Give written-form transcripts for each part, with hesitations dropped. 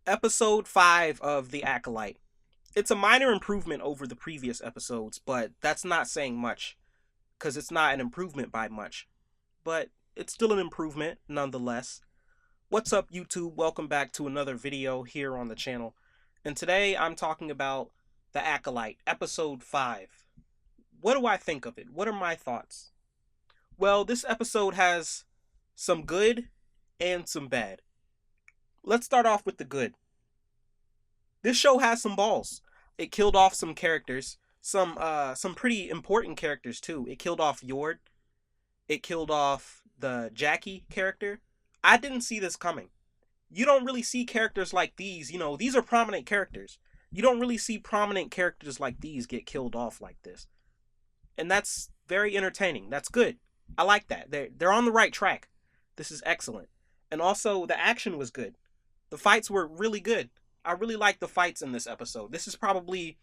Episode 5 of The Acolyte. It's a minor improvement over the previous episodes, but that's not saying much, because it's not an improvement by much. But it's still an improvement nonetheless. What's up, YouTube? Welcome back to another video here on the channel. And today I'm talking about The Acolyte, Episode 5. What do I think of it? What are my thoughts? Well, this episode has some good and some bad. Let's start off with the good. This show has some balls. It killed off some characters, some pretty important characters too. It killed off Yord. It killed off the Jackie character. I didn't see this coming. You don't really see characters like these, these are prominent characters. You don't really see prominent characters like these get killed off like this. And that's very entertaining. That's good. I like that. They're on the right track. This is excellent. And also the action was good. The fights were really good. I really like the fights in this episode. This is probably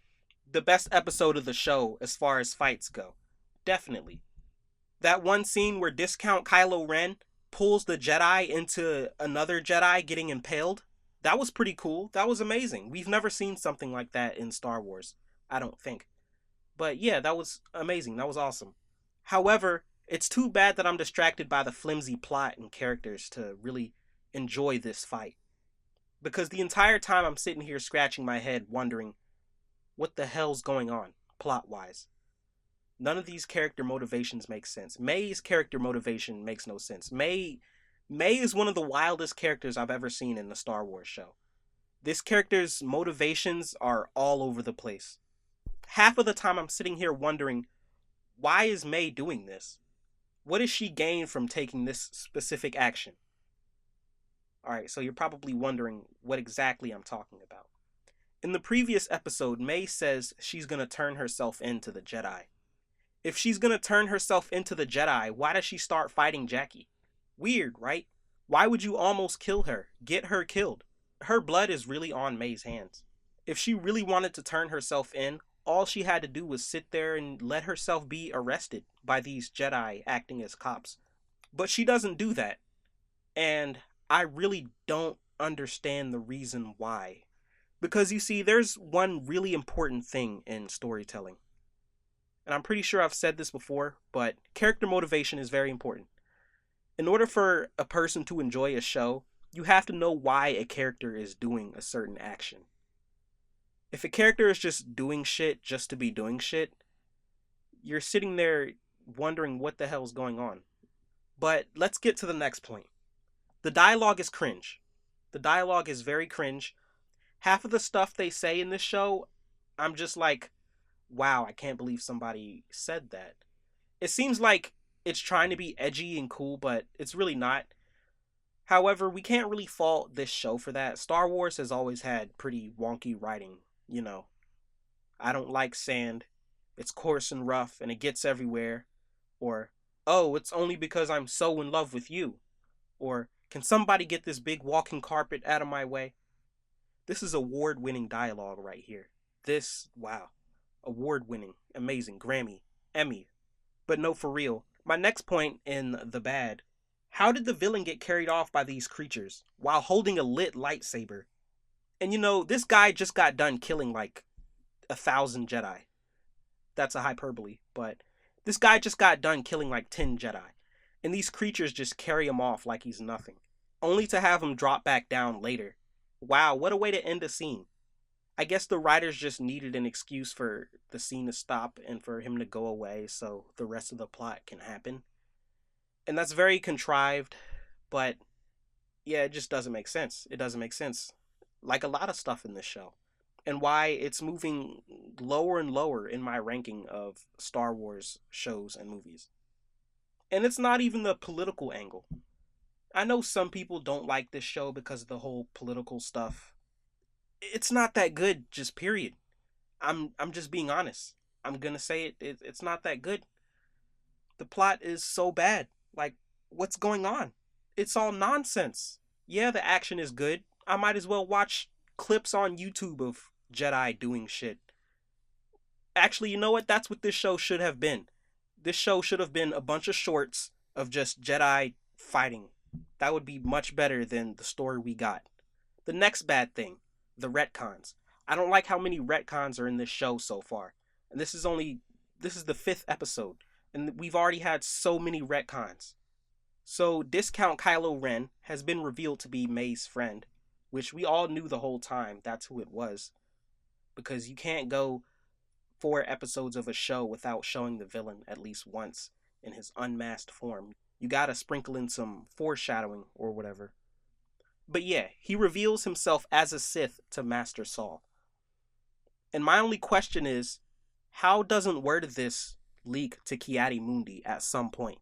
the best episode of the show as far as fights go. Definitely. That one scene where Discount Kylo Ren pulls the Jedi into another Jedi getting impaled, that was pretty cool. That was amazing. We've never seen something like that in Star Wars, I don't think. But yeah, that was amazing. That was awesome. However, it's too bad that I'm distracted by the flimsy plot and characters to really enjoy this fight. Because the entire time I'm sitting here scratching my head wondering what the hell's going on plot-wise. None of these character motivations make sense. May's character motivation makes no sense. May is one of the wildest characters I've ever seen in the Star Wars show. This character's motivations are all over the place. Half of the time I'm sitting here wondering, why is May doing this? What does she gain from taking this specific action? Alright, so you're probably wondering what exactly I'm talking about. In the previous episode, May says she's going to turn herself into the Jedi. If she's going to turn herself into the Jedi, why does she start fighting Jackie? Weird, right? Why would you almost kill her? Get her killed. Her blood is really on May's hands. If she really wanted to turn herself in, all she had to do was sit there and let herself be arrested by these Jedi acting as cops. But she doesn't do that. And I really don't understand the reason why. Because you see, there's one really important thing in storytelling. And I'm pretty sure I've said this before, but character motivation is very important. In order for a person to enjoy a show, you have to know why a character is doing a certain action. If a character is just doing shit just to be doing shit, you're sitting there wondering what the hell's going on. But let's get to the next point. The dialogue is cringe. The dialogue is very cringe. Half of the stuff they say in this show, I'm just like, wow, I can't believe somebody said that. It seems like it's trying to be edgy and cool, but it's really not. However, we can't really fault this show for that. Star Wars has always had pretty wonky writing, I don't like sand. It's coarse and rough and it gets everywhere. Or, oh, it's only because I'm so in love with you. Or, can somebody get this big walking carpet out of my way? This is award-winning dialogue right here. This, wow. Award-winning, amazing, Grammy, Emmy. But no, for real. My next point in the bad. How did the villain get carried off by these creatures while holding a lit lightsaber? And this guy just got done killing like 1,000 Jedi. That's a hyperbole, but this guy just got done killing like 10 Jedi. And these creatures just carry him off like he's nothing, only to have him drop back down later. Wow, what a way to end a scene. I guess the writers just needed an excuse for the scene to stop and for him to go away so the rest of the plot can happen. And that's very contrived, but yeah, it just doesn't make sense. It doesn't make sense. Like a lot of stuff in this show. And why it's moving lower and lower in my ranking of Star Wars shows and movies. And it's not even the political angle. I know some people don't like this show because of the whole political stuff. It's not that good, just period. I'm just being honest. I'm gonna say it's not that good. The plot is so bad. Like, what's going on? It's all nonsense. Yeah, the action is good. I might as well watch clips on YouTube of Jedi doing shit. Actually, you know what? That's what this show should have been. This show should have been a bunch of shorts of just Jedi fighting. That would be much better than the story we got. The next bad thing, the retcons. I don't like how many retcons are in this show so far. And this is the fifth episode, and we've already had so many retcons. So Discount Kylo Ren has been revealed to be May's friend, which we all knew the whole time that's who it was. Because you can't go 4 episodes of a show without showing the villain at least once in his unmasked form. You gotta sprinkle in some foreshadowing or whatever. But yeah, he reveals himself as a Sith to Master Saul. And my only question is, how doesn't word of this leak to Ki-Adi-Mundi at some point?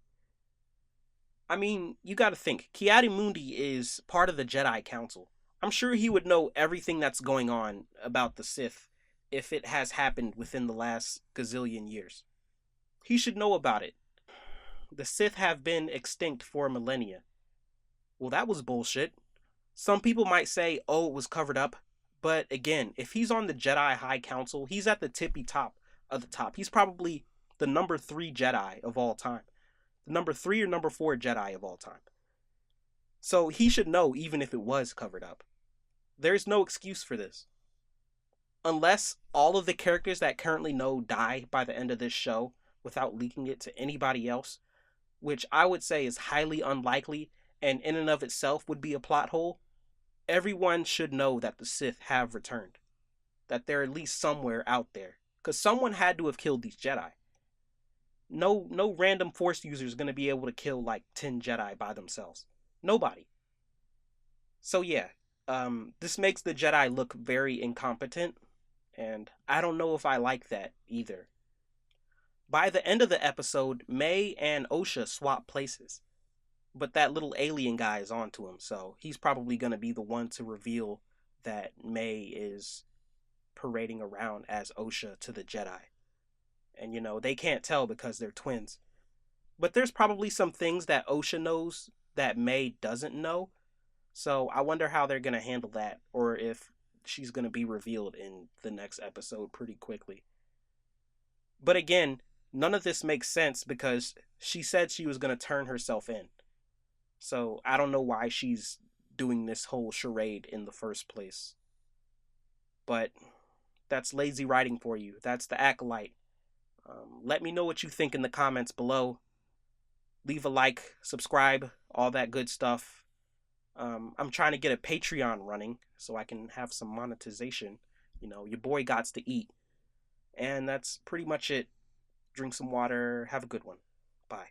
I mean, you gotta think, Ki-Adi-Mundi is part of the Jedi Council. I'm sure he would know everything that's going on about the Sith if it has happened within the last gazillion years. He should know about it. The Sith have been extinct for millennia. Well, that was bullshit. Some people might say, oh, it was covered up. But again, if he's on the Jedi High Council, he's at the tippy top of the top. He's probably the number 3 Jedi of all time. The number 3 or number 4 Jedi of all time. So he should know even if it was covered up. There's no excuse for this. Unless all of the characters that currently know die by the end of this show without leaking it to anybody else, which I would say is highly unlikely and in and of itself would be a plot hole, everyone should know that the Sith have returned. That they're at least somewhere out there. Because someone had to have killed these Jedi. No random Force user is going to be able to kill like 10 Jedi by themselves. Nobody. So yeah, this makes the Jedi look very incompetent, and I don't know if I like that either. By the end of the episode, May and Osha swap places. But that little alien guy is onto him, so he's probably going to be the one to reveal that May is parading around as Osha to the Jedi. And they can't tell because they're twins. But there's probably some things that Osha knows that May doesn't know. So I wonder how they're going to handle that, or if she's going to be revealed in the next episode pretty quickly. But again, none of this makes sense because she said she was going to turn herself in. So I don't know why she's doing this whole charade in the first place. But that's lazy writing for you. That's The Acolyte. Let me know what you think in the comments below. Leave a like, subscribe, all that good stuff. I'm trying to get a Patreon running so I can have some monetization. Your boy gots to eat. And that's pretty much it. Drink some water. Have a good one. Bye.